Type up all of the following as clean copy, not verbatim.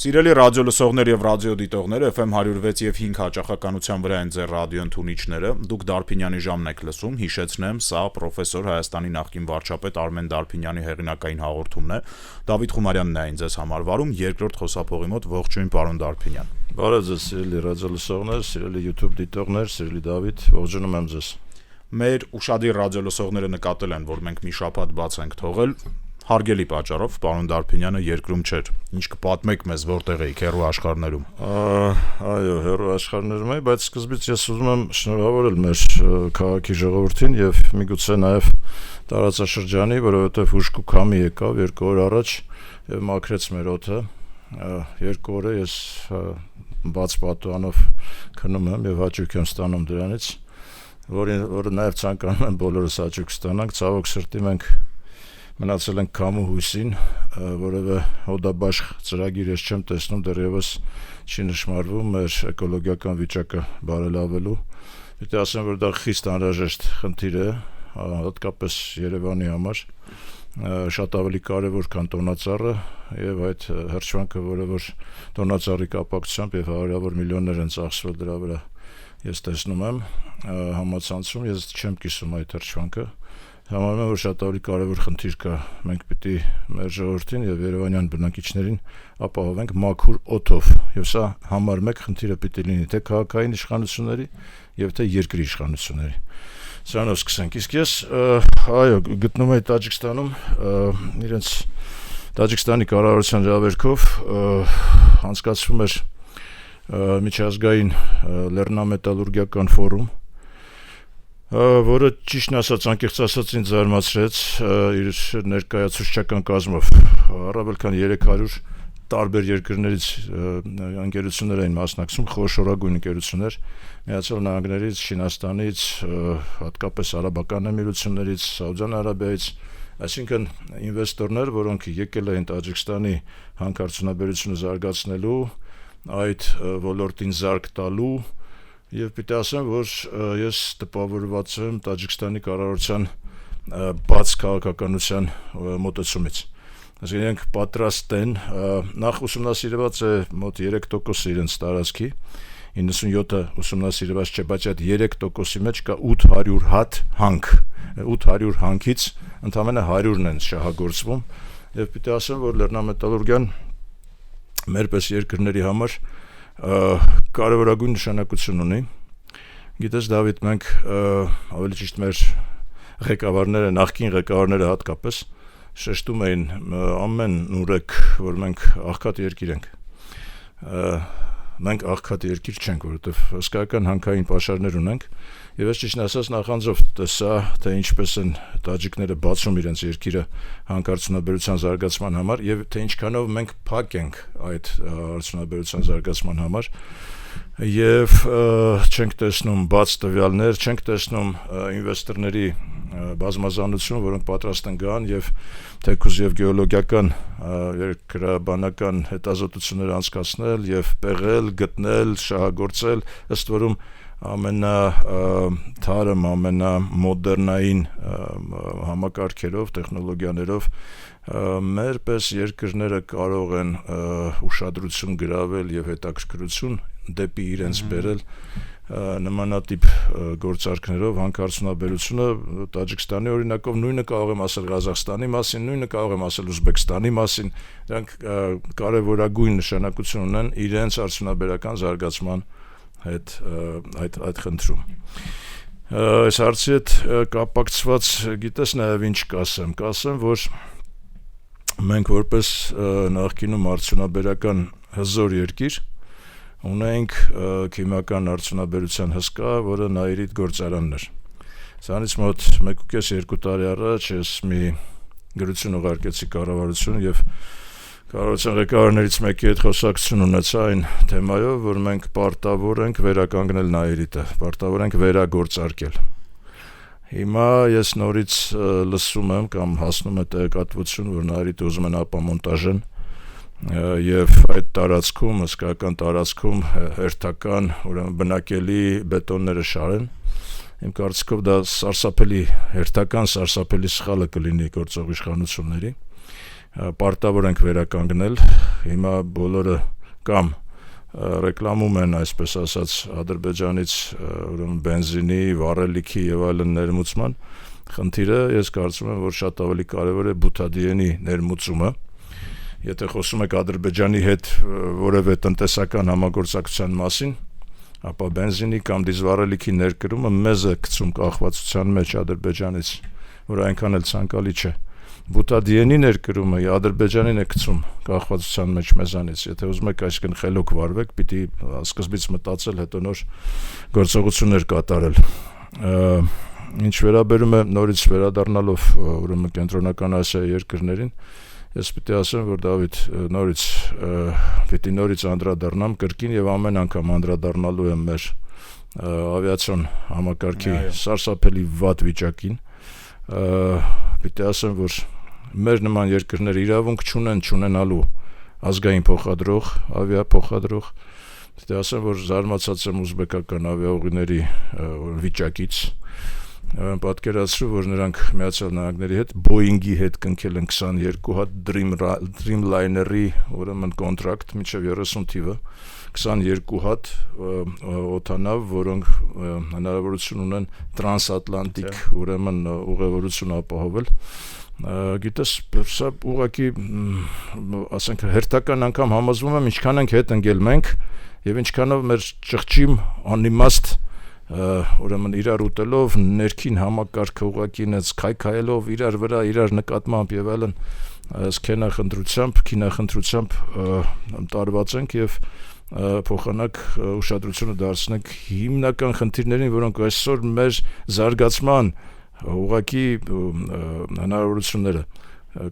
Սիրելի ռադիոլսողներ եւ ռադիոդիտողներ, FM 106 եւ 5 հաճախականության վրա են ձեր ռադիո ընդունիչները։ Դուք Դարփինյանի ժամն եք լսում, հիշեցնեմ, սա պրոֆեսոր Հայաստանի նախկին վարչապետ Արմեն Դարփինյանի հեղինակային հաղորդումն է։ Դավիթ Խումարյանն է ինձ համարվարում, երկրորդ խոսափողի մոտ ողջույն պարոն Դարփինյան։ Բարև ձեզ, սիրելի ռադիոլսողներ, սիրելի YouTube դիտողներ, սիրելի Դավիթ, ողջունում եմ ձեզ։ Մեր ուշադիր ռադիոլսողները նկատել են, որ մենք մի շաբաթ բաց ենք թողել։ Հարգելի պատճառով պարոն Դարփինյանը երկրում չէր։ Ինչ կպատմեք մեզ, որտեղ էիք հեռու աշխարհներում։ Այո, հեռու աշխարհներում էի, բայց սկզբից ես ուզում եմ շնորհավորել մեր քաղաքի ժողովրդին եւ միգուցե նաեւ տարածաշրջանի, որովհետեւ հուժկ ու քամի եկավ 2 օր առաջ եւ մաքրեց մեր օդը։ 2 օր է ես բաց պատուհանով քնում եմ եւ հաճույք եմ ստանում դրանից, որը նաեւ ցանկանում եմ բոլորս հաճույք ստանանք։ Ցավոք սրտի մենք մնացել ենք քամու հույսին, որովհետեւ հոդաբաշխ ծրագիր ես չեմ տեսնում, դեռևս չի նշмарվում մեր էկոլոգիական վիճակը բարելավելու։ Պետք է ասեմ, որ դա խիստ անհրաժեշտ խնդիր է, հատկապես Երևանի համար, շատ ավելի կարևոր քան տոնածառը եւ այդ հրճվանքը, որը որ տոնածառի կապակցությամբ եւ հարյուրավոր միլիոններ են ծախսվել դրա վրա, ես տեսնում եմ համացանցում, ես չեմ կիսում այդ հրճվանքը։ Համարում եմ, որ շատ ավելի կարևոր խնդիր կա, մենք պիտի մեր ժողովրդին եւ երևանյան բնակիչներին ապահովենք մաքուր օդով, եւ սա համար 1 խնդիրը պիտի լինի թե քաղաքային իշխանությունների եւ թե երկրի իշխանությունների։ Սրանով սկսենք։ Իսկ ես այո, գտնում եմ Տաջիկստանում, իրենց Տաջիկստանի կառավարության ժողովրդով անցկացվում էր միջազգային լեռնամետալուրգիական ֆորում, որը ճիշտն ասած անկեղծ ասած ինձ զարմացրեց իր ներկայացուցչական կազմով, առավել քան 300 տարբեր երկրներից ընկերություններ էին մասնակցում, խոշորագույն ընկերություններ, Միացյալ Նահանգներից, Չինաստանից, հատկապես Արաբական Էմիրություններից, Սաուդյան Արաբիայից, այսինքն ինվեստորներ, որոնք եկել էին Տաջիկստանի հանքարդյունաբերությունը զարգացնելու, այդ ոլորտին զարկ տալու եւ պիտի ասեմ, որ ես տպավորված եմ Տաջիկստանի կառավարության բաց քաղաքականության մոտեցումից։ Այսինքն իրենք պատրաստ են, նախ ուսումնասիրված է մոտ 3% իրենց տարածքի, 97-ը ուսումնասիրված չէ, բայց այդ 3%-ի մեջ կա 800 հատ հանք, 800 հանքից ընդամենը 100-ն են շահագործվում եւ պիտի ասեմ, որ լեռնամետալուրգիան մերպես երկրների համար կարևորագույն նշանակություն ունի։ Գիտես Դավիթ, մենք ավելի ճիշտ մեր ղեկավարները, նախկին ղեկավարները հատկապես շեշտում էին ամեն ուրեք, որ մենք աղքատ երկիր ենք։ Մենք աղքատ երկիր չենք, որովհետև հսկայական հանքային պաշարներ ունենք, եւ ես ճիշտն ասած նախանձով տեսա, թե ինչպես են տաջիկները բացում իրենց երկիրը հանքարդյունաբերության զարգացման համար եւ թե ինչքանով մենք փակ ենք այդ արդյունաբերության զարգացման համար եւ չենք տեսնում բաց տվյալներ, չենք տեսնում ինվեստորների բազմազանություն, որոնք պատրաստ են գան եւ թեկուզ եւ գեոլոգիական երկրաբանական հետազոտություններ անցկացնել եւ պեղել, գտնել, շահագործել, ըստ որում ամենաթարմ, ամենամոդեռնային համակարգերով, տեխնոլոգիաներով մերպես երկրները կարող են ուշադրություն գրավել եւ հետաքրքրություն դեպի իրենց բերել նմանատիպ գործարքներով հանքարդյունաբերությունը Տաջիկստանի օրինակով նույնը կարող եմ ասել Ղազախստանի մասին, նույնը կարող եմ ասել Ուզբեկստանի մասին, դրանք կարևորագույն նշանակություն ունեն իրենց արդյունաբերական զարգացման հետ այդ խնդրում։ Այս հարցի հետ կապակցված գիտես նաև ինչ կասեմ, որ մենք որպես նախկինում արդյունաբերական հզոր երկիր ունենք քիմիական արդյունաբերության հսկա, որը Նաիրիդ գործարանն էր։ Սրանից մոտ 1.5-2 տարի առաջ ես մի գրություն ուղարկեցի կառավարություն եւ կառավարության ղեկավարներից մեկի հետ խոսակցություն ունեցա այն թեմայով, որ մենք պարտավոր ենք վերականգնել Նաիրիդը, պարտավոր ենք վերագործարկել։ Հիմա ես նորից լսում եմ կամ հասնում է տեղեկատվություն, որ Նաիրիդը ուզում են ապամոնտաժեն եւ այդ տարածքում, հսկայական տարածքում հերթական, ուրեմն բնակելի բետոնները շարեն։ Իմ կարծիքով դա սարսափելի, հերթական սարսափելի սխալը կլինի գործող իշխանությունների պարտավոր ենք վերականգնել, հիմա բոլորը կամ ռեկլամում են, այսպես ասած, Ադրբեջանից բենզինի, վառելիքի եւ այլն ներմուծման խնդիրը, ես կարծում եմ, որ շատ ավելի կարևոր է բութադիենի ներմուծումը։ Եթե խոսում եք Ադրբեջանի հետ որևէ տնտեսական համագործակցության մասին, ապա բենզինի կամ դիզվառելիքի ներկրումը մեզ է գցում կախվածության մեջ Ադրբեջանից, որ այնքան էլ ցանկալի չէ։ Բութադիենի ներկրումը Ադրբեջանին է գցում կախվածության մեջ մեզանից։ Եթե ուզում եք այսքան խելոք վարվեք, պիտի սկզբից մտածել, հետո նոր գործողություններ կատարել։ Ինչ վերաբերում է նորից վերադառնալով ուրեմն կենտրոնական Ասիայի երկրներին, ես պիտի ասեմ, որ Դավիթ նորից անդրադառնամ կրկին եւ ամեն անգամ անդրադառնալու եմ մեր ավիացիոն համակարգի սարսափելի վատ վիճակին։ Պիտի ասեմ, որ մեր նման երկրները իրավունք չունենալու ազգային փոխադրող, ավիափոխադրող։ Պիտի ասեմ, որ զարմացած եմ ուզբեկական ավիաուղիների վիճակից։ Պատկերացրու, որ նրանք Միացյալ Նահանգների հետ Boeing-ի հետ կնքել են 22 հատ Dreamliner-ի ուրեմն կոնտրակտ մինչև 30 թիվը, 22 հատ օդանավ, որոնք հնարավորություն ունեն տրանսատլանտիկ ուրեմն ուղևորություն ապահովել։ Գիտես, սա ուղղակի ասենք հերթական անգամ համոզվում եմ, ինչքան ենք հետ ընկել մենք եւ ինչքանով մեր ճղճիմ անիմաստ ուրեմն իրար ուտելով ներքին համակարգը ուղղակի նենց քայքայելով իրար վրա, իրար նկատմամբ եւ այլն քինախնդրությամբ տարված ենք եւ փոխանակ ուշադրությունը դարձնենք հիմնական խնդիրներին, որոնք այսօր մեր զարգացման ուղղակի հնարավորությունները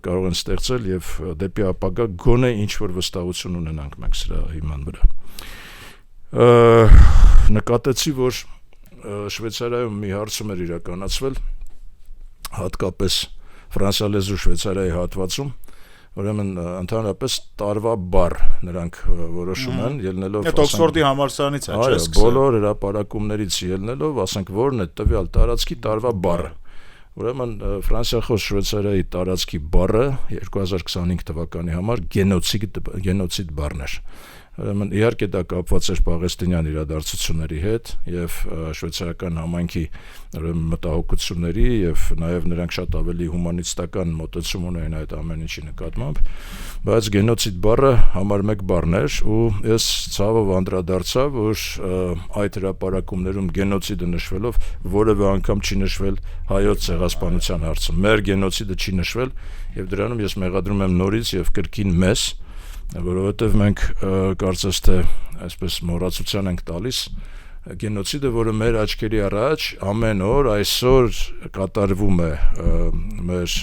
կարող են ստեղծել եւ դեպի ապագա գոնե ինչ որ վստահություն ունենանք մենք սրա հիման վրա։ Նկատեցի, որ Շվեյցարիայում մի հարցում էր իրականացվել, հատկապես ֆրանսիալեզու Շվեյցարիայի հատվածում, ուրեմն ընդհանրապես տարվա բառ նրանք որոշում են, ելնելով Այդ Օքսֆորդի համալսարանից է, չէ՞, սկսել։ Բոլոր հրապարակումներից ելնելով, ասենք որն է տվյալ տարածքի տարվա բառը։ Ուրեմն ֆրանսիախոս Շվեյցարիայի տարածքի բառը 2025 թվականի համար գենոցիդ բառն էր։ Ուրեմն իհարկե դա կապված էր պաղեստինյան իրադարձությունների հետ եւ շվեյցարական համայնքի մտահոգությունների եւ նաեւ նրանք շատ ավելի հումանիստական մոտեցում ունեն այդ ամեն ինչի նկատմամբ, բայց գենոցիդ բառը համար 1 բառն էր ու ես ցավով անդրադարձա, որ այդ հրապարակումներում գենոցիդը նշվելով որևէ անգամ չի նշվել հայոց ցեղասպանության հարցը։ Մեր գենոցիդը չի նշվել եւ դրանում ես մեղադրում եմ նորից եւ կրկին մեզ, որովհետև մենք կարծես թե այսպես մոռացության ենք տալիս գենոցիդը, որը մեր աչքերի առաջ ամեն օր այսօր կատարվում է մեր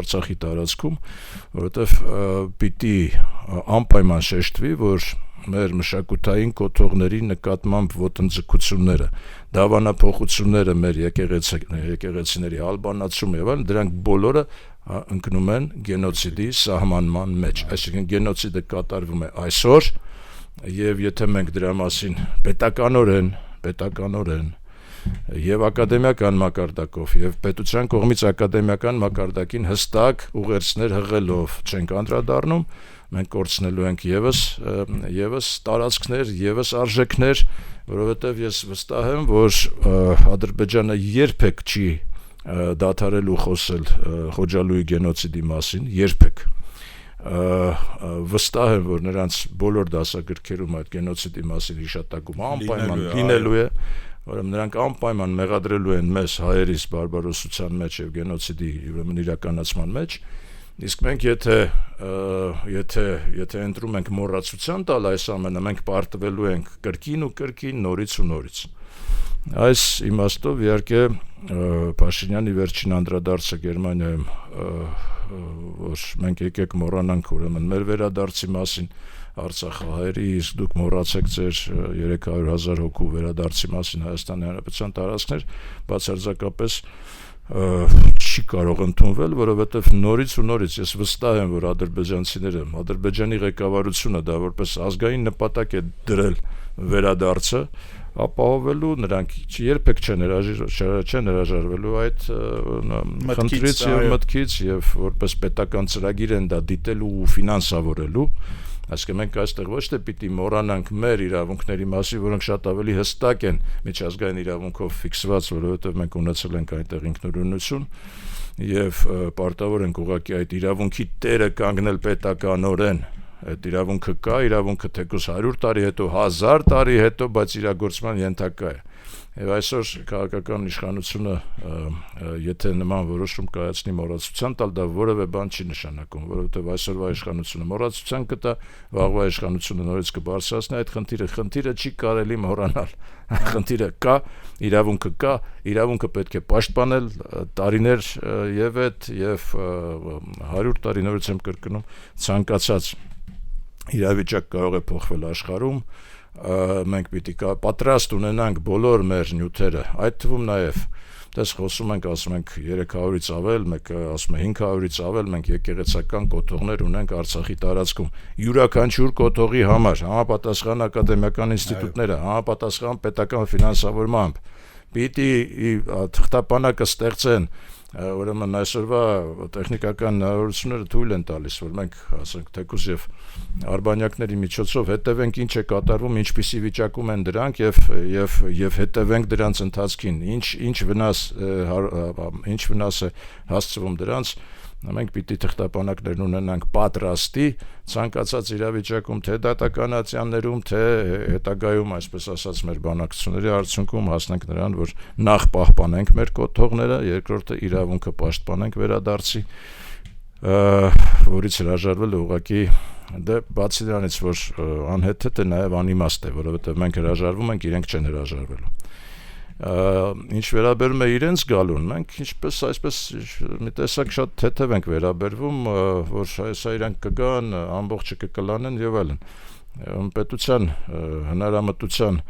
Արցախի տարածքում, որովհետև պիտի անպայման շեշտվի, որ մեր մշակութային կոթողների նկատմամբ ոտնձգությունները, դավանափոխությունները մեր եկեղեցիների ալբանացումը եւ այլն, դրանք բոլորը ընկնում են գենոցիդի սահմանման մեջ։ Այսինքն գենոցիդը կատարվում է այսօր եւ եթե մենք դրա մասին պետականորեն եւ ակադեմիական մակարդակով եւ պետության կողմից ակադեմիական մակարդակին հստակ ուղերձներ հղելով չենք անդրադառնում, մենք կորցնելու ենք եւս տարածքներ, եւս արժեքներ, որովհետեւ ես վստահ եմ, որ Ադրբեջանը երբեք չի դադարելու խոսել Խոջալույի գենոցիդի մասին, երբեք։ Վստահ եմ, որ նրանց բոլոր դասագրքերում այդ գենոցիդի մասին հիշատակում անպայման լինելու է, որում նրանք անպայման մեղադրելու են մեզ հայերիս բարբարոսության մեջ եւ գենոցիդի իրականացման մեջ, իսկ մենք եթե ընտրում ենք մոռացության տալ այս ամենը, մենք պարտվելու ենք կրկին ու կրկին նորից ու նորից։ Այս իմաստով իհարկե Փաշինյանի վերջին անդրադարձը Գերմանիայում, որ մենք եկեք մոռանանք ուրեմն մեր վերադարձի մասին Արցախահայերի, իսկ դուք մոռացեք ձեր 300,000 հոգու վերադարձի մասին Հայաստանի Հանրապետության տարածքներ, բացարձակապես չի կարող ընդունվել, որովհետև նորից ու նորից ես վստահ եմ, որ ադրբեջանցիները, Ադրբեջանի ղեկավարությունը դա որպես ազգային նպատակ է դրել վերադարձը, ապահովելու, նրանք երբեք չեն հրաժարվելու այդ խնդրից եւ մտքից եւ որպես պետական ծրագիր են դա դիտելու ու ֆինանսավորելու, այսինքն մենք այստեղ ոչ թե պիտի մոռանանք մեր իրավունքների մասին, որոնք շատ ավելի հստակ են միջազգային իրավունքով ֆիքսված, որովհետեւ մենք ունեցել ենք այնտեղ ինքնուրույնություն եւ պարտավոր ենք ուղղակի այդ իրավունքի տերը կանգնել պետականորեն այդ իրավունքը կա, իրավունքը թեկուզ 100 տարի հետո, 1000 տարի հետո, բայց իրագործման ենթակա է։ Եվ այսօր քաղաքական իշխանությունը եթե նման որոշում կայացնի մոռացության տալ, դա որևէ բան չի նշանակում, որովհետև այսօրվա իշխանությունը մոռացության կտա, վաղվա իշխանությունը նորից կբարձրացնի այդ խնդիրը չի կարելի մոռանալ։ Խնդիրը կա, իրավունքը պետք է պաշտպանել տարիներ եւ այդ եւ 100 տարի նորից եմ կրկնում ցանկացած իրավիճակ կարող է փոխվել աշխարհում, մենք պիտի պատրաստ ունենանք բոլոր մեր նյութերը, այդ թվում նաև դες խոսում ենք, ասում ենք 300-ից ավել, մեկը ասում է 500-ից ավել, մենք եկեղեցական կոթողներ ունենք Արցախի տարածքում, յուրաքանչյուր կոթողի համար, համապատասխան ակադեմիական ինստիտուտները, համապատասխան պետական ֆինանսավորմամբ, պիտի թղթապանակը ստեղծեն, ուրեմն այսօրվա տեխնիկական հնարավորությունները թույլ են տալիս, որ մենք ասենք թեկուզ եւ արբանյակների միջոցով հետևենք ինչ է կատարվում, ինչպիսի վիճակում են դրանք եւ հետևենք դրանց ընթացքին, ինչ վնաս է հասցվում դրանց, մենք պիտի թղթապանակներ ունենանք պատրաստի ցանկացած իրավիճակում, թե դատականացյաններում, թե հետագայում, այսպես ասած, մեր բանակցությունների արդյունքում հասնենք նրան, որ նախ պահպանենք մեր կոթողները, երկրորդը իրավունքը պաշտպանենք վերադարձի, որից հրաժարվելը ուղղակի դե բացի դրանից, որ անհեթեթ է, նաև անիմաստ է, որովհետև մենք հրաժարվում ենք, իրենք չեն հրաժարվելու։ Ինչ վերաբերում է իրենց գալուն, մենք ինչպես այսպես մի տեսակ շատ թեթև ենք վերաբերվում, որ սա իրանք կգան, ամբողջը կկլանեն եւ այլն։ Պետության հնարամտության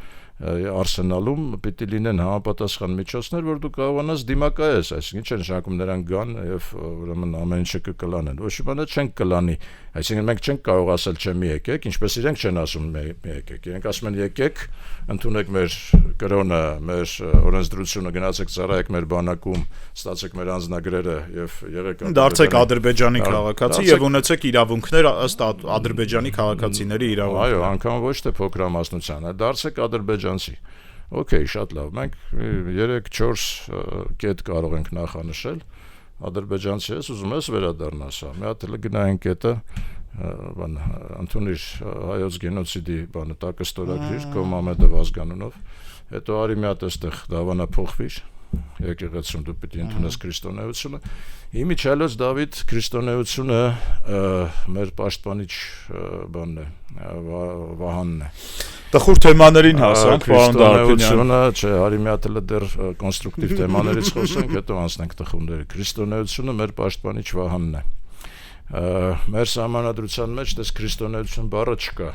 արսենալում պիտի լինեն համապատասխան միջոցներ, որ դու կարողանաս դիմակայես, այսինքն ինչ է նշանակում նրանք գան եւ ուրեմն ամեն ինչը կկլանեն։ Ոչ մի բան չեն կլանի, այսինքն մենք չենք կարող ասել չէ մի եկեք, ինչպես իրենք չեն ասում մի եկեք, իրենք ասում են եկեք, ընդունեք մեր կրոնը, մեր օրենսդրությունը, գնացեք ծառայեք մեր բանակում, ստացեք մեր անձնագրերը եւ եղեք դարձեք Ադրբեջանի քաղաքացի եւ ունեցեք իրավունքներ ըստ Ադրբեջանի քաղաքացիների իրավունքների։ Այո, անգամ ոչ թե փոքրամասնության, դարձեք ադրբեջանցի։ Okay, շատ լավ, մենք 3-4 կետ կարող ենք նախանշել, ադրբեջանցի ես ուզում ես վերադառնաս, մի հատ էլ գնային կետը, ընդունիր հայոց գենոցիդի բանը տակը ստորագրիր, քո Մամեդով ազգանունով, հետո արի մի հատ այստեղ դավանափոխվիր, եկեղեցում դու պիտի ընդունես քրիստոնեությունը, իմիջիալոց Դավիթ քրիստոնեությունը մեր պաշտպանիչ բանն է, Վահանն է։ Տխուր թեմաներին հասանք, պարոն Դարբինյանը, չէ, արի մի հատ էլ դեռ կոնստրուկտիվ թեմաներից խոսենք, հետո անցնենք տխուրների։ Քրիստոնեությունը մեր պաշտպանիչ Վահանն է։ Մեր սահմանադրության մեջ դες քրիստոնեություն բառը չկա։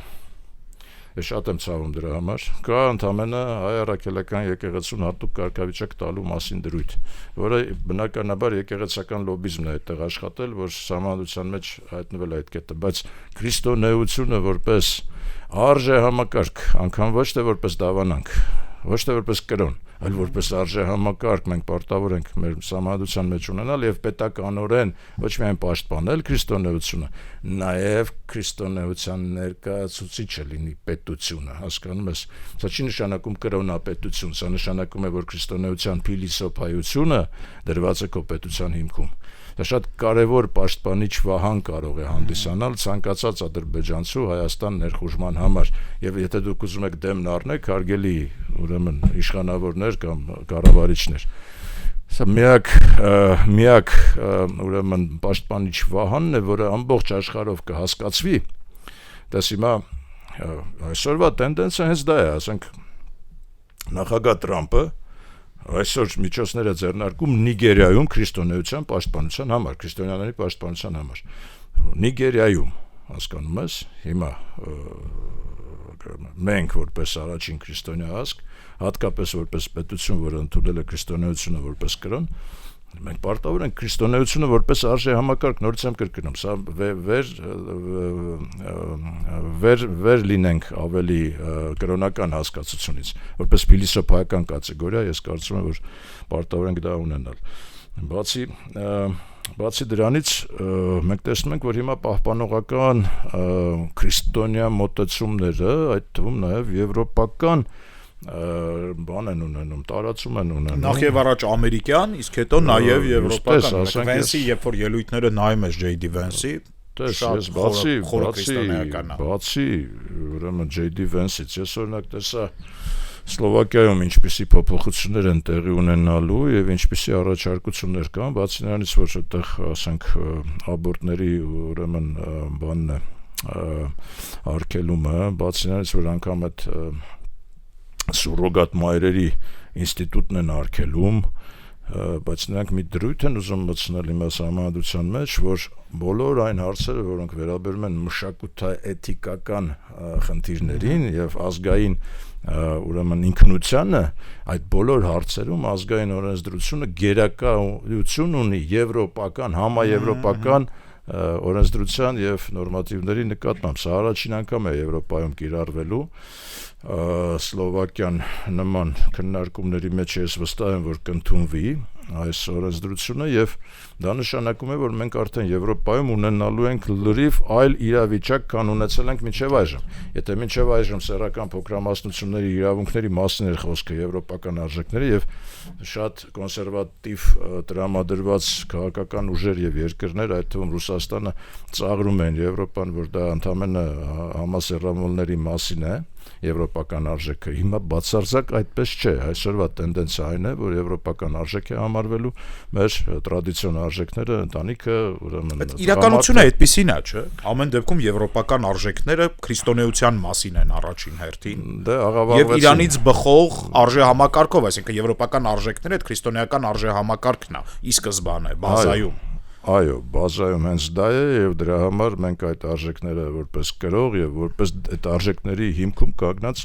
Ես շատ եմ ցավում դրա համար։ Կա ընդամենը հայ առաքելական եկեղեցուն հատուկ կարգավիճակ տալու մասին դրույթ, որը բնականաբար եկեղեցական լոբիզմն է այդտեղ աշխատել, որ սահմանադրության մեջ հայտնվել այդ կետը, բայց քրիստոնեությունը որպես արժե համակարգ, անգամ ոչ թե որպես դավանանք, ոչ թե որպես կրոն, այլ որպես արժե համակարգ մենք պարտավոր ենք մեր սահմանադրության մեջ ունենալ եւ պետականորեն ոչ միայն պաշտպանել քրիստոնեությունը, նաեւ քրիստոնեության ներկայացուցիչը լինի պետությունը, հասկանում ես։ Սա չի նշանակում կրոնապետություն, սա նշանակում է, որ քրիստոնեության փիլիսոփայությունը դրված է քո պետության հիմքում։ Դա շատ կարևոր պաշտպանիչ վահան կարող է հանդիսանալ ցանկացած ադրբեջանցու Հայաստան ներխուժման համար եւ եթե դուք ուզում եք դեմն առնեք հարգելի ուրեմն իշխանավորներ կամ կառավարիչներ սա միակ ուրեմն պաշտպանիչ վահանն է, որը ամբողջ աշխարհով կհասկացվի դες հիմա այսօրվա տենդենսը հենց դա է, ասենք նախագահ Տրամպը այսօր միջոցները ձեռնարկում Նիգերիայում քրիստոնեության պաշտպանության համար, քրիստոնյաների պաշտպանության համար։ Նիգերիայում, հասկանում ես, հիմա մենք որպես առաջին քրիստոնյա ազգ, հատկապես որպես պետություն, որը ընդունել է քրիստոնեությունը որպես կրոն, Մենք պարտավոր ենք քրիստոնեությունը որպես արժե համակարգ նորից եմ կրկնում, սա վեր լինենք ավելի կրոնական հասկացությունից, որպես փիլիսոփայական կատեգորիա, ես կարծում եմ, որ պարտավոր ենք դա ունենալ։ Բացի դրանից մենք տեսնում ենք, որ հիմա պահպանողական քրիստոնյա մոտեցումները, այդ թվում նաև եվրոպական բան են ունենում, տարածում են ունենում։ Նախ եւ առաջ ամերիկյան, իսկ հետո նաեւ եվրոպական։ Վենսի, երբ որ ելույթները նայում ես J.D. Vance-ի, ես բացի ուրեմն J.D. Vance-ից, ես օրինակ տեսա Սլովակիայում ինչպիսի փոփոխություններ են տեղի ունենալու եւ ինչպիսի առաջարկություններ կան, բացի նրանից, որ այդտեղ, ասենք, աբորտների ուրեմն բանն է, արգելումը, բացի նրանից, որ անգամ այդ սուրոգատ մայրերի ինստիտուտն են արգելում, բայց նրանք մի դրույթ են ուզում մտցնել իմ համանդրության մեջ, որ բոլոր այն հարցերը, որոնք վերաբերում են մշակութաէթիկական խնդիրներին եւ ազգային ուրեմն ինքնությանը, այդ բոլոր հարցերում ազգային օրենսդրությունը գերակայություն ունի եվրոպական, համաեվրոպական օրենսդրության եւ նորմատիվների նկատմամբ։ Սա առաջին անգամ է Եվրոպայում կիրառվելու, Սլովակիան նման քննարկումների մեջ ես վստահ եմ, որ կընդունվի այս օրենսդրությունը եւ դա նշանակում է, որ մենք արդեն Եվրոպայում ունենալու ենք լրիվ այլ իրավիճակ, քան ունեցել ենք մինչեւ այժմ։ Եթե մինչեւ այժմ սեռական փոքրամասնությունների իրավունքների մասին էր խոսքը եվրոպական արժեքների եւ շատ կոնսերվատիվ տրամադրված քաղաքական ուժեր եւ երկրներ, այդ թվում Ռուսաստանը, ծաղրում են Եվրոպան, որ դա ընդամենը համասեռամոլների մասին է, եվրոպական արժեքը։ Հիմա բացարձակ այդպես չէ։ Այսօրվա տենդենսը այն է, որ եվրոպական արժեք է համարվելու մեր տրադիցիոն արժեքները, ընտանիքը, ուրեմն իրականությունը այդպեսին է, չէ՞։ Ամեն դեպքում եվրոպական արժեքները քրիստոնեության մասին են առաջին հերթին։ Դե աղավաղվեցին։ Եվ իրանից բխող արժե համակարգով, այսինքն եվրոպական արժեքները այդ քրիստոնեական արժե համակարգն է, ի սկզբանե, բազայում։ Այո, բազայում հենց դա է եւ դրա համար մենք այդ արժեքները որպես կրող եւ որպես այդ արժեքների հիմքում կանգնած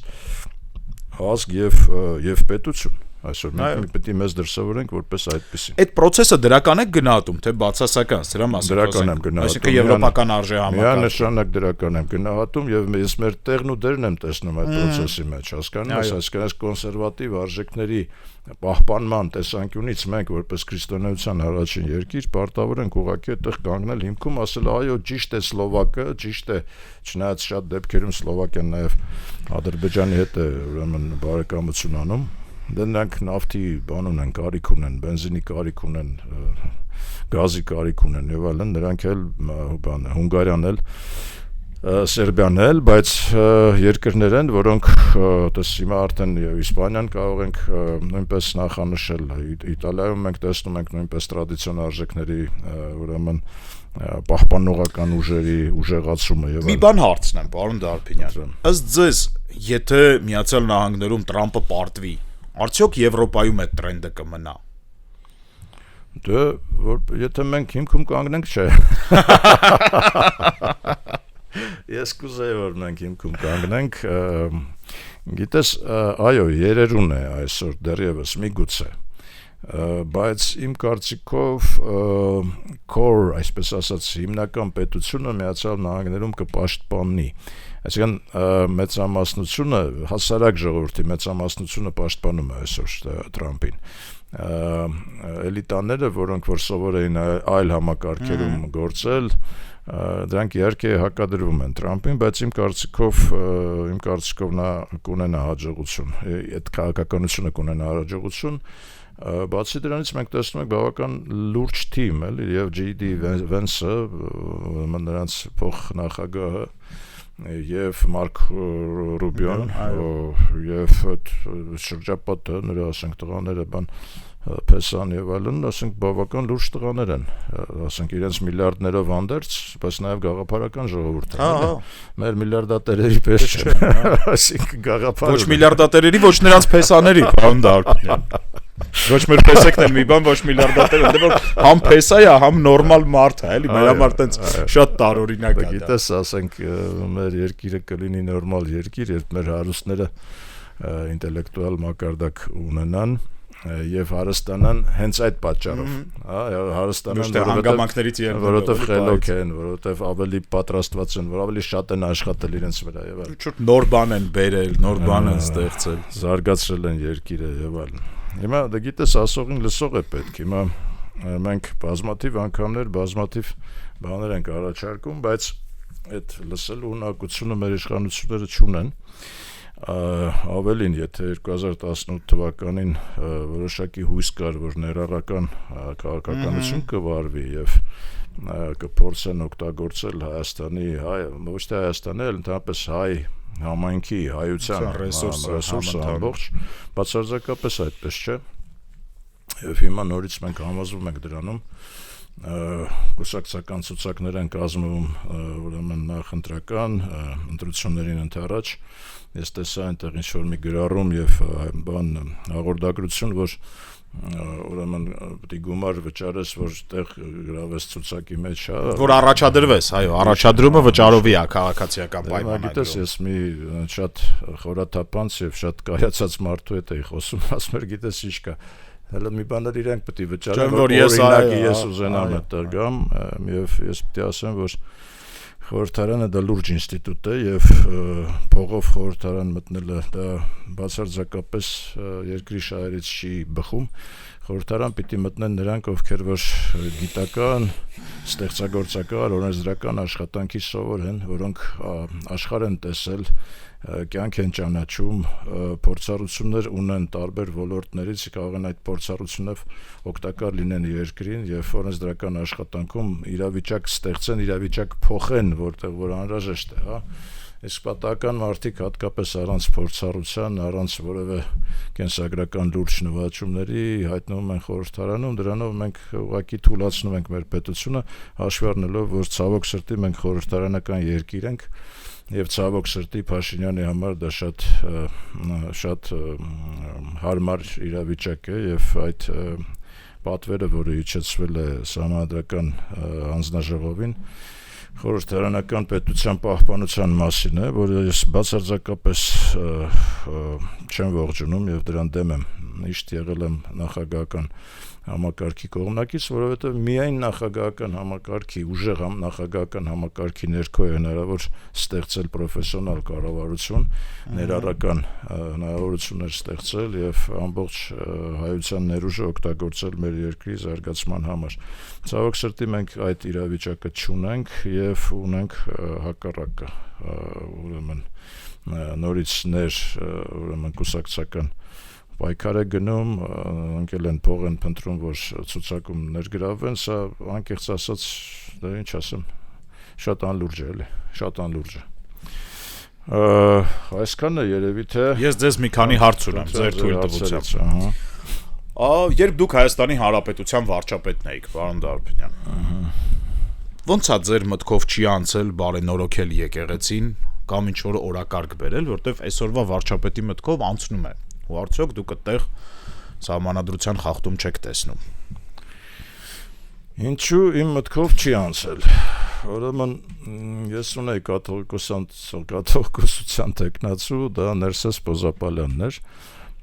ազգ եւ պետություն այսօր մենք պետք է մեզ դրսևորենք որպես այդպեսին։ Այդ process-ը դրական է գնահատում, թե բացասական, սրա մասին դրական եմ գնահատում։ Այսինքն եվրոպական արժե համակարգ։ Միանշանակ դրական եմ գնահատում եւ ես մեր տեղն ու դերն եմ տեսնում այդ process-ի մեջ, հասկանում ես, այսինքն կոնսերվատիվ արժեքների պահպանման տեսանկյունից մենք որպես քրիստոնեության առաջին երկիր պարտավոր ենք ուղղակի այդտեղ կանգնել հիմքում, ասել այո, ճիշտ է Սլովակը, ճիշտ է, չնայած շատ դեպքերում Սլովակիան նաեւ Ադրբեջանի հետ է ուրեմն բարեկամություն անում։ Դե նրանք նավթի բան ունեն, կարիք ունեն, բենզինի կարիք ունեն, գազի կարիք ունեն եւ այլն, նրանք էլ բան Հունգարիան էլ Սերբիան էլ, բայց երկրներ են, որոնք դες հիմա արդեն եւ Իսպանիան կարող ենք նույնպես նախանշել, Իտալիայում մենք տեսնում ենք նույնպես տրադիցիոն արժեքների ուրեմն պահպանողական ուժերի ուժեղացումը եւ մի բան հարցնեմ, պարոն Դարփինյան, ըստ ձեզ, եթե Միացյալ Նահանգներում Տրամպը պարտվի, արդյոք Եվրոպայում այդ տրենդը կմնա։ Դե եթե մենք հիմքում կանգնենք, չէ։ Ես կուզեի, որ մենք հիմքում կանգնենք, գիտես, այո, երերուն է այսօր դեռևս միգուցե, բայց իմ կարծիքով core, այսպես ասած, հիմնական պետությունը Միացյալ Նահանգներում կպաշտպանի, այսինքն մեծամասնությունը, հասարակ ժողովրդի մեծամասնությունը պաշտպանում է այսօր Տրամպին, էլիտաները, որոնք որ սովոր էին այլ համակարգերում գործել, դրանք իհարկե հակադրվում են Տրամպին, բայց իմ կարծիքով նա կունենա հաջողություն, այդ քաղաքականությունը կունենա հաջողություն, բացի դրանից մենք տեսնում ենք բավական լուրջ թիմ, էլի, եւ J.D. Vance-ը, նրանց փոխնախագահը, եւ Մարկ Ռուբիոն, եւ շրջապատը, նրա ասենք տղաները, բան Փեսան եւ այլն, ասենք բավական լուրջ տղաներ են, ասենք իրենց միլիարդներով հանդերձ, բայց նաեւ գաղափարական ժողովուրդ են։ Մեր միլիարդատերերի պես չէ։ Ասենք գաղափար։ Ոչ միլիարդատերերի, ոչ նրանց փեսաների, պարոն Դարփինյան։ Ոչ մեր փեսեկն են մի բան, ոչ միլիարդատեր, ընդ որ համ փեսա է, համ նորմալ մարդ է, էլի, մեր համար տենց շատ տարօրինակ է դա։ Գիտես, ասենք մեր երկիրը կլինի նորմալ երկիր, երբ մեր հարուստները ինտելեկտուալ մակարդակ ունենան, եւ հարստանան հենց այդ պատճառով, հա, հարստանան հանգամանքներից որովհետեւ խելոք են, որովհետեւ ավելի պատրաստված են, որ ավելի շատ են աշխատել իրենց վրա եւ այլն։ Շուտ նոր բան են բերել, նոր բան են ստեղծել, զարգացրել են երկիրը եւ այլն։ Հիմա դա գիտես ասողին լսող է պետք։ Հիմա մենք բազմաթիվ անգամներ, բազմաթիվ բաներ ենք առաջարկում, բայց այդ լսելու ունակությունը մեր իշխանությունները չունեն։ Ավելին, եթե 2018 թվականին որոշակի հույս կար, որ ներառական քաղաքականություն կվարվի եւ կփորձեն օգտագործել Հայաստանի, ոչ թե Հայաստանի, այլ ընդհանրապես հայ համայնքի, հայության ռեսուրսը ամբողջ, բացարձակապես այդպես չէ։ Եվ հիմա նորից մենք համոզվում ենք դրանում, կուսակցական ցուցակներ են կազմում, ուրեմն նախընտրական ընտրություններին ընդառաջ։ Ես տեսա այնտեղ ինչ-որ մի գրառում եւ բան հաղորդագրություն, որ ուրեմն պետք է գումար վճարես, որ տեղ գրավես ցուցակի մեջ, հա, որ առաջադրվես, այո, առաջադրումը վճարովի է քաղաքացիական պայմանագրում։ Գիտես, ես մի շատ խորաթափանց եւ շատ կայացած մարդու հետ էի խոսում, ասում էր, գիտես ինչ կա, հələ մի բաներ իրենք պետք է վճարեն, որ օրինակի ես ուզենամ այդտեղ գամ, եւ ես պետք է ասեմ, որ խորհրդարանը դա լուրջ ինստիտուտ է եւ փողով խորհրդարան մտնելը դա բացարձակապես երկրի շահերից չի բխում։ Խորհրդարան պիտի մտնեն նրանք, ովքեր որ գիտական, ստեղծագործական, օրենսդրական աշխատանքի սովոր են, որոնք աշխարհ են տեսել, կյանք են ճանաչում, փորձառություններ ունեն տարբեր ոլորտներից, կարող են այդ փորձառությունով օգտակար լինեն երկրին եւ օրենսդրական աշխատանքում իրավիճակ ստեղծեն, իրավիճակ փոխեն, որտեղ որ անհրաժեշտ է, հա։ Իսկ պատահական մարդիկ հատկապես առանց փորձառության, առանց որևէ կենսագրական լուրջ նվաճումների հայտնվում են խորհրդարանում, դրանով մենք ուղղակի թուլացնում ենք մեր պետությունը, հաշվի առնելով, որ ցավոք սրտի մենք խորհրդարանական երկիր ենք եւ ցավոք սրտի Փաշինյանի համար դա շատ հարմար իրավիճակ է եւ այդ պատվերը, որը իջեցվել է Սահմանադրական հանձնաժողովին, խորհրդարանական պետության պահպանության մասին է, որը ես բացարձակապես չեմ ողջունում եւ դրան դեմ եմ, միշտ եղել եմ նախագահական համակարգի կողմնակից, որովհետեւ միայն նախագահական համակարգի, ուժեղ նախագահական համակարգի ներքո է հնարավոր ստեղծել պրոֆեսիոնալ կառավարություն, ներառական հնարավորություններ ստեղծել եւ ամբողջ հայության ներուժը օգտագործել մեր երկրի զարգացման համար։ Ցավոք սրտի մենք այդ իրավիճակը չունենք եւ ունենք հակառակը, ուրեմն նորից ուրեմն կուսակցական պայքար է գնում, ընկել են փող են փնտրում, որ ցուցակում ներգրավվեն, սա անկեղծ ասած, դա ինչ ասեմ, շատ անլուրջ է, էլի, շատ անլուրջ է։ Այսքանն է երևի թե ես ձեզ մի քանի հարց ունեմ, ձեր թույլտվությամբ։ Երբ դուք Հայաստանի Հանրապետության վարչապետն էիք, պարոն Դարբինյան, ոնց է ձեր մտքով չի անցել բարենորոգել եկեղեցին կամ ինչ-որ օրակարգ բերել, որտեվ այսօրվա վարչապետի մտքով անցնում է։ Ու արդյոք դուք այդտեղ սահմանադրության խախտում չեք տեսնում։ Ինչու իմ մտքով չի անցել։ Ուրեմն ես ունեի կաթողիկոսության տեխնացու, դա Ներսես Պոզապալյանն էր։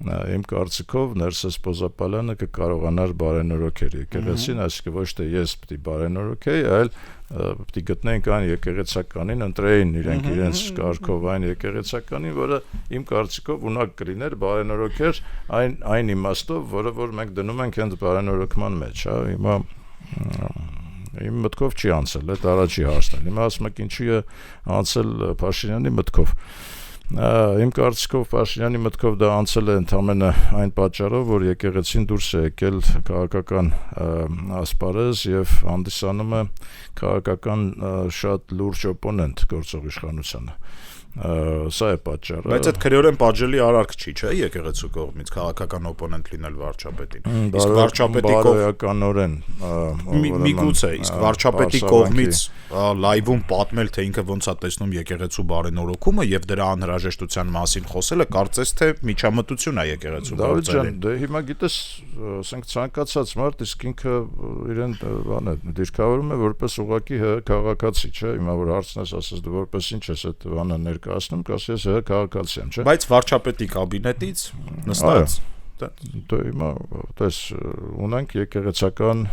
Իմ կարծիքով Ներսես Պոզապալյանը կկարողանար բարենորոգել եկեղեցին, այսինքն ոչ թե ես պետք է բարենորոգեի, այլ պետք է գտնեինք այն եկեղեցականին, ընտրեին իրենք իրենց կարգով այն եկեղեցականին, որը իմ կարծիքով ունակ կլիներ բարենորոգեր այն իմաստով, որը որ մենք դնում ենք հենց բարենորոգման մեջ, հա, հիմա իմ մտքով չի անցել, այդ առաջի հարցն է։ Հիմա ասում եք ինչու է անցել Փաշինյանի մտքով։ Իմ կարծիքով Փաշինյանի մտքով դա անցել է ընդամենը այն պատճառով, որ եկեղեցին դուրս է եկել քաղաքական ասպարեզ եւ հանդիսանում է քաղաքական շատ լուրջ օպոնենտ գործող իշխանությանը։ Սա է պատճառը։ Բայց այդ քրեորեն պատժելի արարք չի, չէ՞, եկեղեցու կողմից քաղաքական օպոնենտ լինել վարչապետին։ Իսկ վարչապետի բարոյականորեն միգուցե, իսկ վարչապետի կողմից լայվում պատմել, թե ինքը ոնց է տեսնում եկեղեցու բարենորոգումը եւ դրա անհրաժեշտության մասին խոսելը, կարծես թե միջամտություն է եկեղեցու գործերի։ Դե հիմա գիտես, ասենք ցանկացած մարդ իսկ ինքը իրեն բանը դիրքավորում է որպես ուղղակի քաղաքացի, չէ՞, հիմա որ հարցնես, ասես դու որպես ինչ ես այդ բանը ներկայացնում, կասես քաղաքացի եմ, չէ՞։ Բայց վարչապետի կաբինետից նստած Դե հիմա տես ունենք եկեղեցական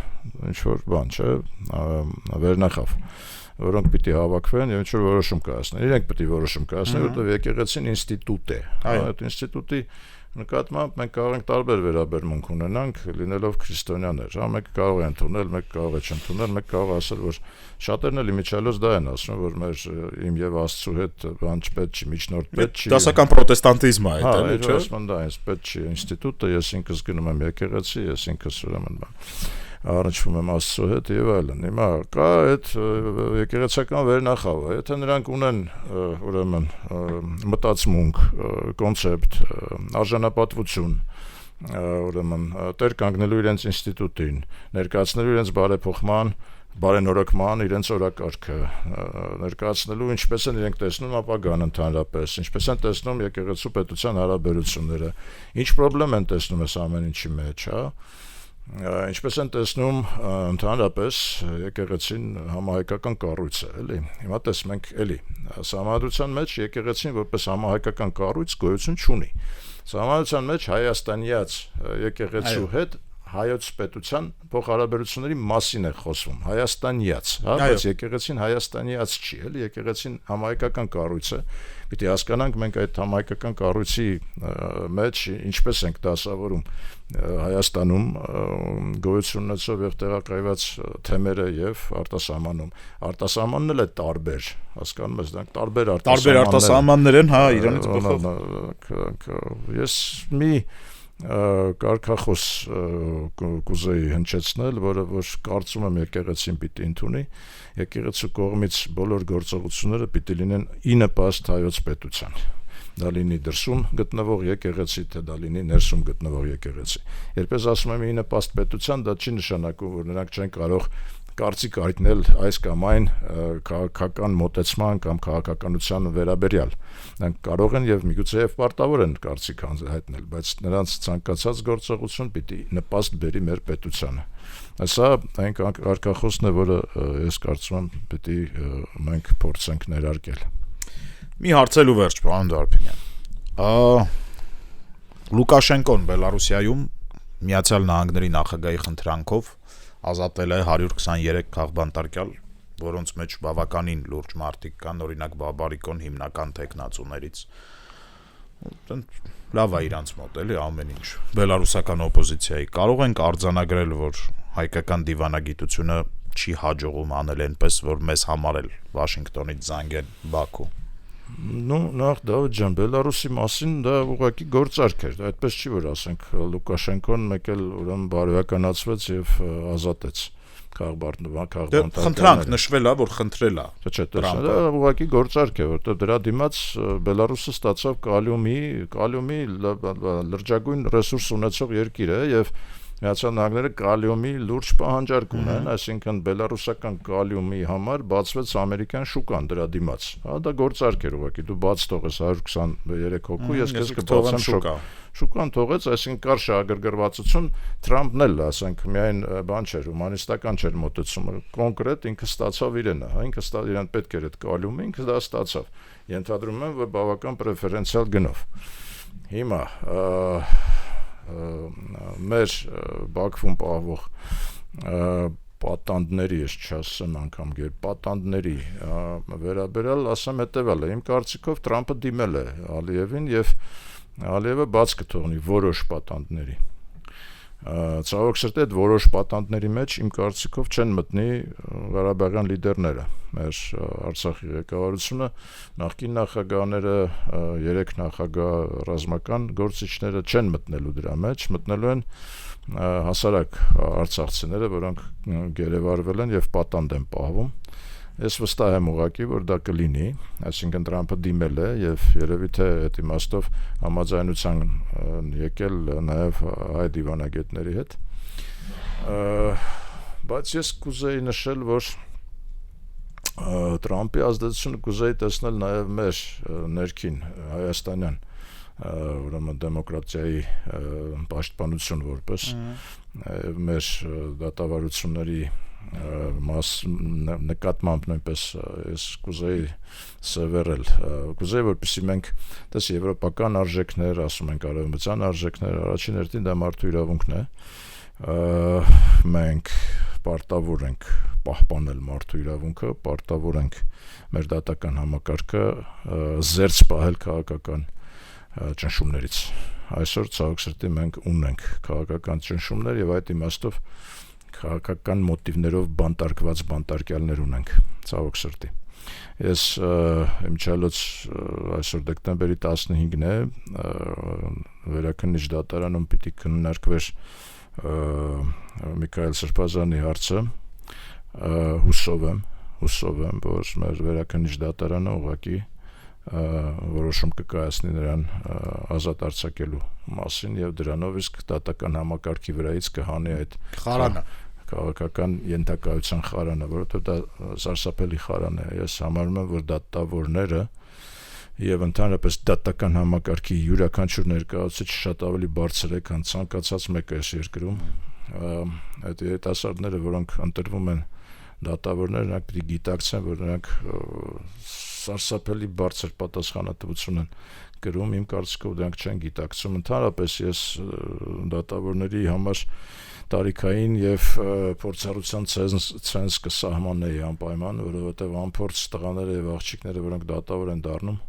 ինչ-որ բան, չէ, վերնախավ, որոնք պիտի հավաքվեն եւ ինչ-որ որոշում կայացնեն։ Իրենք պիտի որոշում կայացնեն, որովհետեւ եկեղեցին ինստիտուտ է։ Այդ ինստիտուտի նկատմամբ մենք կարող ենք տարբեր վերաբերմունք ունենանք, լինելով քրիստոնյաներ, մեկը կարող է ընդունել, մեկը կարող է չընդունել, մեկը կարող է ասել, որ շատերն էլ իմիջիալոց դա են ասում, որ մեր իմ եւ Աստծո հետ բան չպետք չի, միջնորդ պետք չի։ Դասական պրոտեստանտիզմը է դա, չէ՞։ Ասում դա է, պետք չի ինստիտուտը, ես ինքս գնում եմ եկեղեցի, ես ինքս ուրեմն առնչվում եմ Աստծո հետ եւ այլն։ Հիմա կա այդ եկեղեցական վերնախավը, եթե նրանք ունեն ուրեմն մտածմունք, կոնցեպտ, արժանապատվություն, ուրեմն տեր կանգնելու իրենց ինստիտուտին, ներկայացնելու իրենց բարեփոխման, բարենորոգման իրենց օրակարգը, ներկայացնելու ինչպես են իրենք տեսնում ապագան ընդհանրապես, ինչպես են տեսնում եկեղեցու պետության հարաբերությունները, ինչ խնդրեմ են տեսնում այս ամեն ինչի մեջ, հա։ Ինչպես են տեսնում ընդհանրապես եկեղեցին համահայկական կառույց է, էլի։ Հիմա տեսնում ենք էլի, սահմանադրության մեջ եկեղեցին որպես համահայկական կառույց գոյություն չունի։ Սահմանադրության մեջ հայաստանյաց եկեղեցու հետ հայոց պետության փոխհարաբերությունների մասին է խոսվում, հայաստանյաց, հա, բայց եկեղեցին հայաստանյաց չի, էլի, եկեղեցին համահայկական կառույց է։ Պիտի հասկանանք մենք այդ համահայկական կառույցի մեջ ինչպես ենք դասավորում Հայաստանում գոյություն ունեցող եւ տեղակայված թեմերը եւ արտասահմանում։ Արտասահմանն էլ է տարբեր, հասկանում ես, դրանք տարբեր արտասահմաններ են, հա, Իրանից բխող։ Ես մի կարգախոս կուզեի հնչեցնել, որը որ կարծում եմ եկեղեցին պիտի ընդունի, եկեղեցու կողմից բոլոր գործողությունները պիտի լինեն ի նպաստ հայոց պետության։ Դա լինի դրսում գտնվող եկեղեցի, թե դա լինի ներսում գտնվող եկեղեցի։ Երբես ասում եմ ի նպաստ պետության, դա չի նշանակում, որ նրանք չեն կարող կարծիք հայտնել այս կամ այն քաղաքական մոտեցման կամ քաղաքականության վերաբերյալ։ Նրանք կարող են եւ միգուցե եւ պարտավոր են կարծիք հայտնել, բայց նրանց ցանկացած գործողություն պիտի նպաստ բերի մեր պետությանը։ Սա այն կարգախոսն է, որը ես կարծում եմ պիտի մենք փորձենք ներարկել։ Մի հարցելու վերջ, պարոն Դարբինյան։ Լուկաշենկոն Բելարուսիայում Միացյալ Նահանգների նախագահի խնդրանքով ազատել է 123 քաղբանտարկյալ, որոնց մեջ բավականին լուրջ մարդիկ կան, օրինակ Բաբարիկոն հիմնական տեխնացուներից։ Լավ է իրանց մոտ, էլի ամեն ինչ։ Բելարուսական օպոզիցիայի կարող ենք արձանագրել, որ հայկական դիվանագիտությունը չի հաջողում անել այնպես, որ մեզ համար էլ Վաշինգտոնից զանգեն Բաքու։ Նախ Դավիթ ջան, Բելարուսի մասին դա ուղղակի գործարք էր, այդպես չի որ ասենք Լուկաշենկոն մեկ էլ ուրեմն բարոյականացվեց եւ ազատեց քաղբանտարկյալները։ Խնդրանք նշվել է, որ խնդրել է։ Չէ, դա ուղղակի գործարք է, որտեղ դրա դիմաց Բելարուսը ստացավ կալիումի լրջագույն ռեսուրս ունեցող երկիր է եւ Միացյալ Նահանգները կալիումի լուրջ պահանջարկ ունեն, այսինքն բելարուսական կալիումի համար բացվեց ամերիկյան շուկան դրա դիմաց։ Հա դա գործարք էր ուղղակի, դու բաց թողես 123 հոգու, ես քեզ կբացեմ շուկա։ Շուկան թողեց, այսինքն կար շահագրգռվածություն, Թրամփն էլ, ասենք, միայն բան չէր, հումանիստական չէր մոտեցումը, կոնկրետ ինքը ստացավ իրենը, հա, ինքը իրան պետք էր այդ կալիումը, ինքը դա ստացավ։ Ենթադրում եմ, որ բավական պրեֆերենցիալ գնով։ Հիմա մեր Բաքվում պահվող պատանդների, ես չասեմ անգամ պատանդների վերաբերյալ ասեմ հետևյալը, իմ կարծիքով Թրամփը դիմել է Ալիևին եւ Ալիևը բաց կթողնի որոշ պատանդների։ Ցավոք սրտի այդ որոշ պատանդների մեջ իմ կարծիքով չեն մտնի Ղարաբաղյան լիդերները։ Մեր Արցախի ղեկավարությունը, նախկին նախագահները, 3 նախագահ ռազմական գործիչները չեն մտնելու դրա մեջ, մտնելու են հասարակ արցախցիները, որոնք գերեվարվել են եւ պատանդ են պահվում։ Ես վստահ եմ ուղղակի, որ դա կլինի, այսինքն Թրամփը դիմել է եւ երևի թե այդ իմաստով համաձայնության եկել նաեւ հայ դիվանագետների հետ։ Բայց ես կուզեի նշել, որ Թրամփի ազդեցությունը կուզեի տեսնել նաեւ մեր ներքին հայաստանյան ուրեմն դեմոկրատիայի պաշտպանություն որպես մեր դատավարությունների նկատմամբ նույնպես ես կուզեի սևեռել, կուզեի որպեսզի մենք դες եվրոպական արժեքներ, ասում ենք արևմտյան արժեքներ, առաջին հերթին դա մարդու իրավունքն է, մենք պարտավոր ենք պահպանել մարդու իրավունքը, պարտավոր ենք մեր դատական համակարգը զերծ պահել քաղաքական ճնշումներից։ Այսօր ցավոք սրտի մենք ունենք քաղաքական ճնշումներ եւ այդ իմաստով քաղաքական մոտիվներով բանտարկված բանտարկյալներ ունենք, ցավոք սրտի։ Ես իմիջիայլոց այսօր դեկտեմբերի 15-ն է, վերաքննիչ դատարանում պիտի քննարկվեր Միքայել Սրբազանի հարցը, հուսով եմ, որ մեր վերաքննիչ դատարանը ուղղակի որոշում կկայացնի նրան ազատ արձակելու մասին եւ դրանով իսկ դատական համակարգի վրայից կհանի այդ խարանը քաղաքական ենթակայության խարանը, որովհետեւ դա սարսափելի խարան է։ Ես համարում եմ, որ դատավորները եւ ընդհանրապես դատական համակարգի յուրաքանչյուր ներկայացուցիչ շատ ավելի բարձր է, քան ցանկացած մեկը այս երկրում։ Այդ երիտասարդները, որոնք ընտրվում են դատավորներ, նրանք պիտի գիտակցեն, որ նրանք սարսափելի բարձր պատասխանատվություն են կրում, իմ կարծիքով դրանք չեն գիտակցում։ Ընդհանրապես ես դատավորների համար տարիքային եւ փորձառության ցենզ կսահմանեի անպայման, որովհետեւ անփորձ տղաները եւ աղջիկները, որոնք դատավոր են դառնում,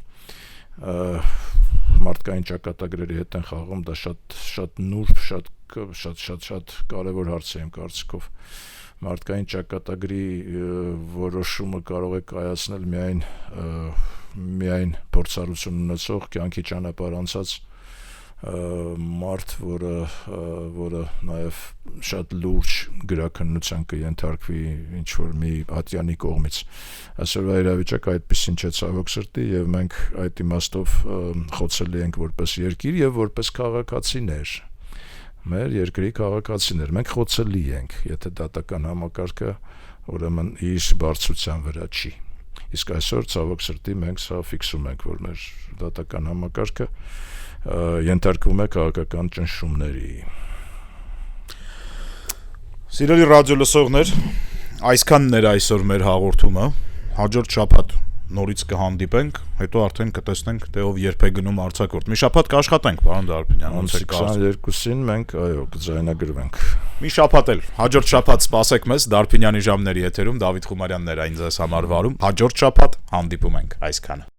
մարդկային ճակատագրերի հետ են խաղում, դա շատ նուրբ, շատ կարևոր հարց է իմ կարծիքով։ Մարդկային ճակատագրի որոշումը կարող է կայացնել միայն փորձառություն ունեցող, կյանքի ճանապարհ անցած մարդ, որը նաև շատ լուրջ գրաքննության կենթարկվի ինչ-որ մի ատյանի կողմից։ Այսօրվա իրավիճակը այդպեսին չէ, ցավոք սրտի, եւ մենք այդ իմաստով խոցելի ենք որպես երկիր եւ որպես քաղաքացիներ։ Մեր երկրի քաղաքացիներ, մենք խոցելի ենք, եթե դատական համակարգը ուրեմն իր բարձրության վրա չի։ Իսկ այսօր ցավոք սրտի մենք սա ֆիքսում ենք, որ մեր դատական համակարգը ենթարկվում է քաղաքական ճնշումների։ Սիրելի ռադիո լսողներ, այսքանն էր այսօր մեր հաղորդումը, հաջորդ շաբաթ նորից կհանդիպենք, հետո արդեն կտեսնենք, թե ով երբ է գնում արձակուրդ։ Մի շաբաթ կաշխատենք, պարոն Դարբինյան, ոնց է կարծում։ 22-ին մենք, այո, կձայնագրվենք։ Մի շաբաթ էլ, հաջորդ շաբաթ սպասեք մեզ, Դարբինյանի ժամների եթերում Դավիթ Խումարյանն էր այն ձեզ համար վարում։ Հաջորդ շաբաթ հանդիպում ենք, այսքանը։